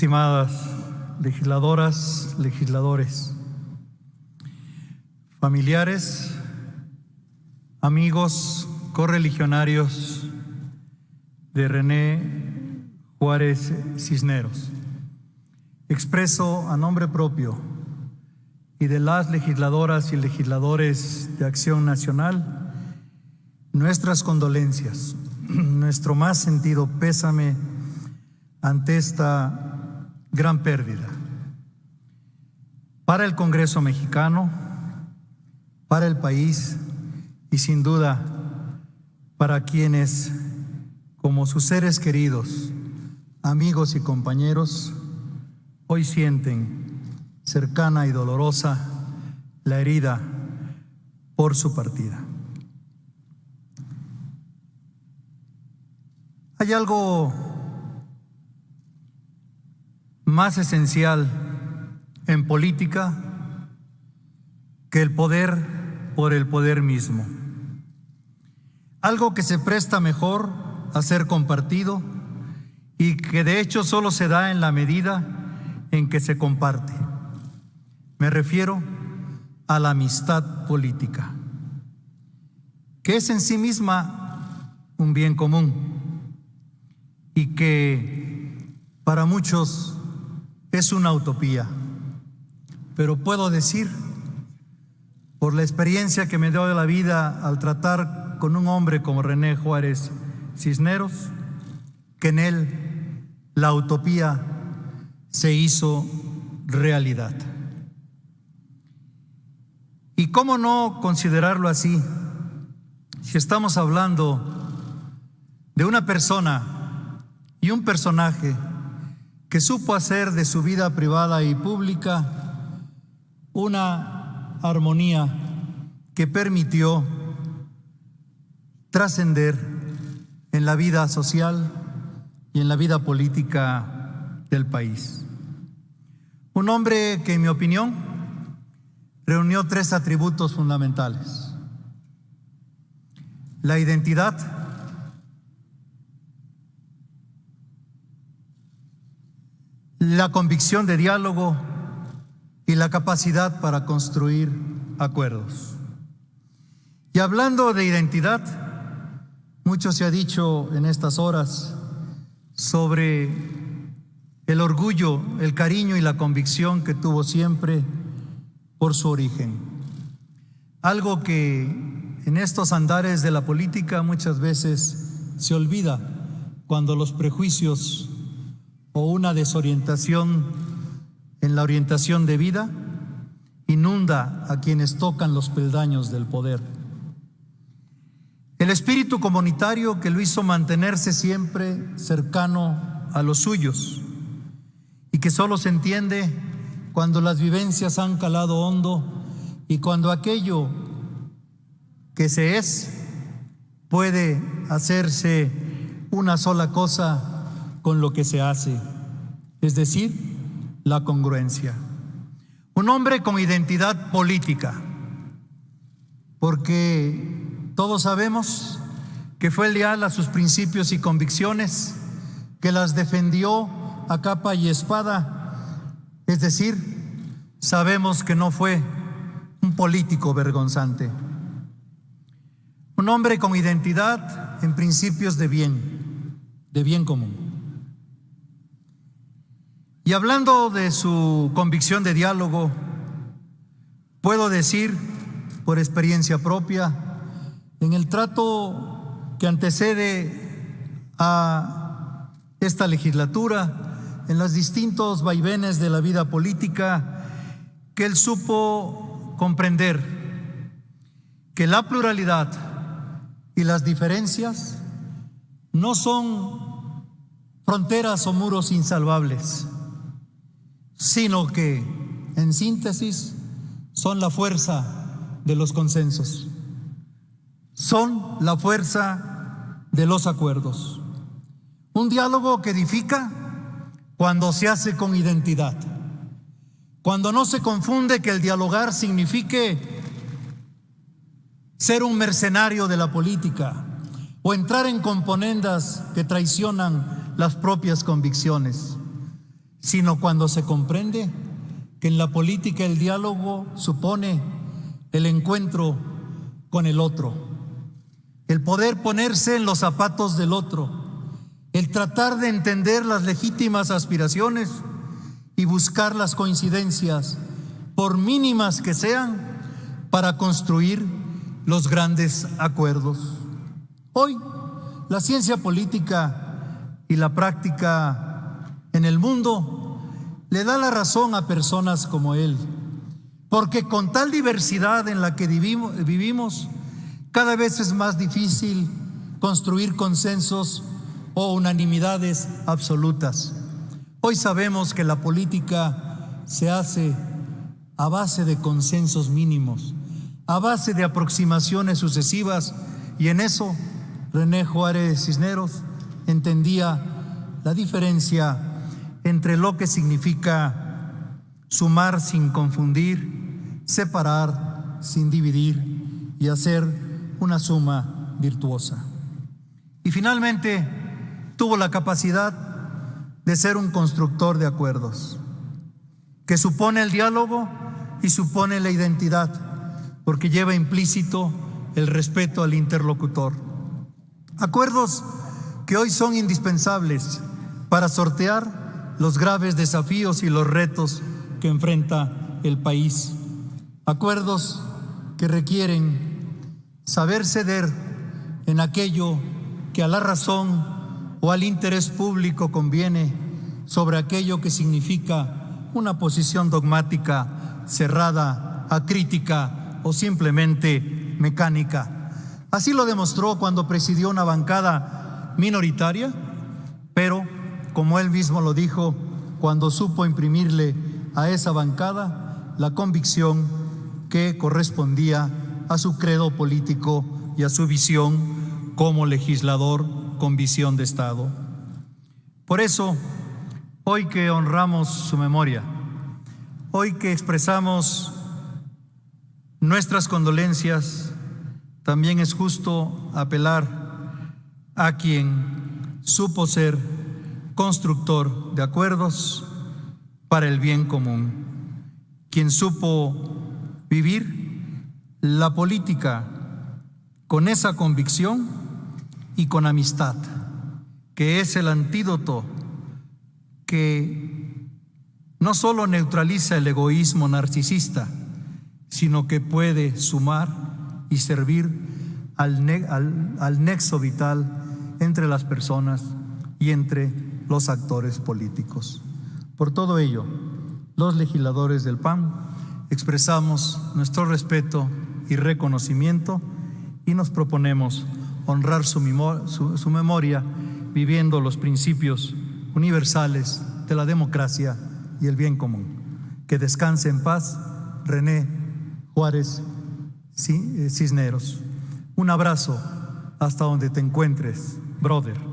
estimadas legisladoras, legisladores, familiares, amigos, correligionarios de René Juárez Cisneros, expreso a nombre propio y de las legisladoras y legisladores de Acción Nacional nuestras condolencias, nuestro más sentido pésame ante esta gran pérdida para el Congreso mexicano, para el país y sin duda para quienes, como sus seres queridos, amigos y compañeros, hoy sienten cercana y dolorosa la herida por su partida. Hay algo más esencial en política que el poder por el poder mismo. Algo que se presta mejor a ser compartido y que de hecho solo se da en la medida en que se comparte. Me refiero a la amistad política, que es en sí misma un bien común y que para muchos es una utopía. Pero puedo decir, por la experiencia que me dio de la vida al tratar con un hombre como René Juárez Cisneros, que en él la utopía se hizo realidad. ¿Y cómo no considerarlo así si estamos hablando de una persona y un personaje que supo hacer de su vida privada y pública una armonía que permitió trascender en la vida social y en la vida política del país? Un hombre que, en mi opinión, reunió tres atributos fundamentales: la identidad, la convicción de diálogo y la capacidad para construir acuerdos. Y hablando de identidad, mucho se ha dicho en estas horas sobre el orgullo, el cariño y la convicción que tuvo siempre por su origen. Algo que en estos andares de la política muchas veces se olvida cuando los prejuicios o una desorientación en la orientación de vida inunda a quienes tocan los peldaños del poder. El espíritu comunitario que lo hizo mantenerse siempre cercano a los suyos y que solo se entiende cuando las vivencias han calado hondo y cuando aquello que se es puede hacerse una sola cosa con lo que se hace, es decir, la congruencia. Un hombre con identidad política, porque todos sabemos que fue leal a sus principios y convicciones, que las defendió a capa y espada, es decir, sabemos que no fue un político vergonzante. Un hombre con identidad en principios de bien común. Y hablando de su convicción de diálogo, puedo decir, por experiencia propia, en el trato que antecede a esta legislatura, en los distintos vaivenes de la vida política, que él supo comprender que la pluralidad y las diferencias no son fronteras o muros insalvables, sino que, en síntesis, son la fuerza de los consensos, son la fuerza de los acuerdos. Un diálogo que edifica cuando se hace con identidad, cuando no se confunde que el dialogar signifique ser un mercenario de la política o entrar en componendas que traicionan las propias convicciones. sino cuando se comprende que en la política el diálogo supone el encuentro con el otro, el poder ponerse en los zapatos del otro, el tratar de entender las legítimas aspiraciones y buscar las coincidencias, por mínimas que sean, para construir los grandes acuerdos. Hoy, la ciencia política y la práctica en el mundo le da la razón a personas como él, porque con tal diversidad en la que vivimos, cada vez es más difícil construir consensos o unanimidades absolutas. Hoy sabemos que la política se hace a base de consensos mínimos, a base de aproximaciones sucesivas, y en eso René Juárez Cisneros entendía la diferencia entre lo que significa sumar sin confundir, separar sin dividir y hacer una suma virtuosa. Y finalmente tuvo la capacidad de ser un constructor de acuerdos, que supone el diálogo y supone la identidad, porque lleva implícito el respeto al interlocutor. Acuerdos que hoy son indispensables para sortear los graves desafíos y los retos que enfrenta el país. Acuerdos que requieren saber ceder en aquello que a la razón o al interés público conviene, sobre aquello que significa una posición dogmática, cerrada, acrítica o simplemente mecánica. Así lo demostró cuando presidió una bancada minoritaria, pero, como él mismo lo dijo, cuando supo imprimirle a esa bancada la convicción que correspondía a su credo político y a su visión como legislador con visión de Estado. Por eso, hoy que honramos su memoria, hoy que expresamos nuestras condolencias, también es justo apelar a quien supo ser constructor de acuerdos para el bien común, quien supo vivir la política con esa convicción y con amistad, que es el antídoto que no solo neutraliza el egoísmo narcisista, sino que puede sumar y servir al nexo vital entre las personas y entre los actores políticos. Por todo ello, los legisladores del PAN expresamos nuestro respeto y reconocimiento y nos proponemos honrar su memoria viviendo los principios universales de la democracia y el bien común. Que descanse en paz René Juárez Cisneros. Un abrazo hasta donde te encuentres, brother.